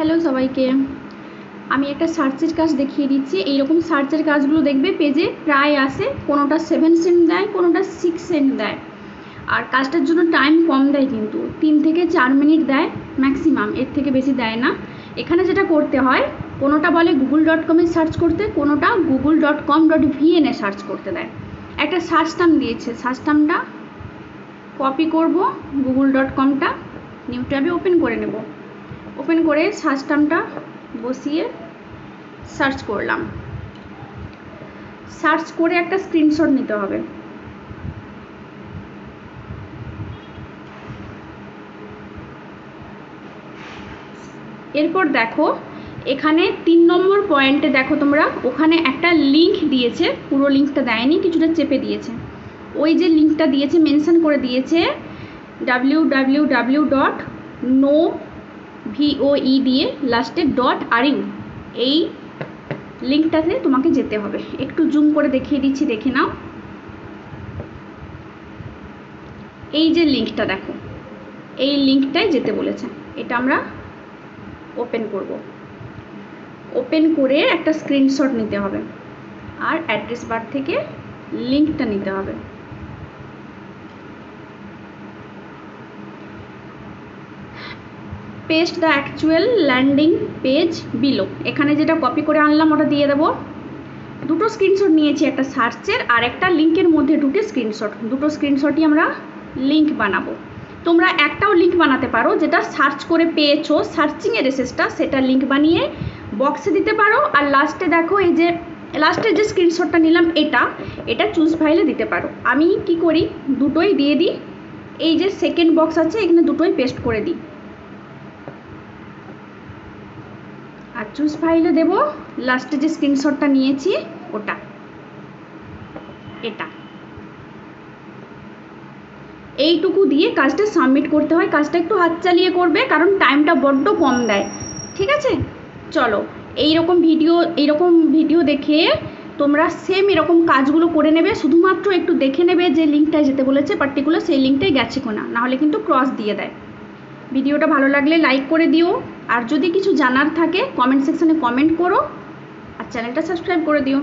Hello সবাইকে, আমি একটা সার্চের কাজ দেখিয়ে দিচ্ছি। এইরকম সার্চের কাজগুলো দেখবে পেজে প্রায় আসে, কোনোটা 7 সেন্ট দেয়, কোনোটা 6 সেন্ট দেয়। আর কাজটার জন্য টাইম কম দেয়, কিন্তু 3 থেকে 4 মিনিট দেয় ম্যাক্সিমাম, এর থেকে বেশি দেয় না। এখানে যেটা করতে হয়, কোনোটা বলে google.com-এ সার্চ করতে, কোনোটা google.com.vn-এ সার্চ করতে দেয়। একটা সার্চ টার্ম দিয়েছে, সার্চ টার্মটা কপি করব, google.com-টা নিউ ট্যাবে ওপেন করে নেব। ওপেন করে সার্চ টার্মটা বসিয়ে সার্চ করলাম। সার্চ করে একটা স্ক্রিনশট নিতে হবে। এরপর দেখো এখানে 3 নম্বর পয়েন্টে দেখো তোমরা, ওখানে একটা লিঙ্ক দিয়েছে, পুরো লিঙ্কটা দেয়নি, কিছুটা চেপে দিয়েছে। ওই যে লিঙ্কটা দিয়েছে, মেনশন করে দিয়েছে www.no দিয়ে লাস্টে .ru, এই লিঙ্কটাতে তোমাকে যেতে হবে। একটু জুম করে দেখিয়ে দিচ্ছি, দেখে নাও। এই যে লিঙ্কটা দেখো, এই লিঙ্কটায় যেতে বলেছে। এটা আমরা ওপেন করব। ওপেন করে একটা স্ক্রিনশট নিতে হবে আর অ্যাড্রেস বার থেকে লিঙ্কটা নিতে হবে। Paste the actual landing page below, এখানে যেটা কপি করে আনলাম ওটা দিয়ে দেবো। দুটো স্ক্রিনশট নিয়েছি, একটা সার্চের আর একটা লিঙ্কের মধ্যে ঢুকে স্ক্রিনশট। দুটো স্ক্রিনশটই আমরা লিঙ্ক বানাবো। তোমরা একটাও লিঙ্ক বানাতে পারো, যেটা সার্চ করে পেয়েছো সার্চিংয়ের রেসেসটা, সেটা লিঙ্ক বানিয়ে বক্সে দিতে পারো। আর লাস্টে দেখো, এই যে লাস্টের যে স্ক্রিনশটটা নিলাম, এটা চুজ ফাইলে দিতে পারো। আমি কি করি, দুটোই দিয়ে দিই। এই যে সেকেন্ড বক্স আছে, এখানে দুটোই পেস্ট করে দিই আর চুজ ফাইলে দেব লাস্টে যে স্ক্রিনশটটা নিয়েছি ওটা, এটা। এইটুকু দিয়ে কাজটা সাবমিট করতে হয়। কাজটা একটু হাত চালিয়ে করবে, কারণ টাইমটা বড্ড কম দেয়। ঠিক আছে, চলো এইরকম ভিডিও দেখে তোমরা সেম এরকম কাজগুলো করে নেবে। শুধুমাত্র একটু দেখে নেবে যে লিঙ্কটায় যেতে বলেছে পার্টিকুলার, সেই লিঙ্কটাই গেছে কিনা, নাহলে কিন্তু ক্রস দিয়ে দেয়। ভিডিওটা ভালো লাগলে লাইক করে দিও, আর যদি কিছু জানার থাকে কমেন্ট সেকশানে কমেন্ট করো, আর চ্যানেলটা সাবস্ক্রাইব করে দিও।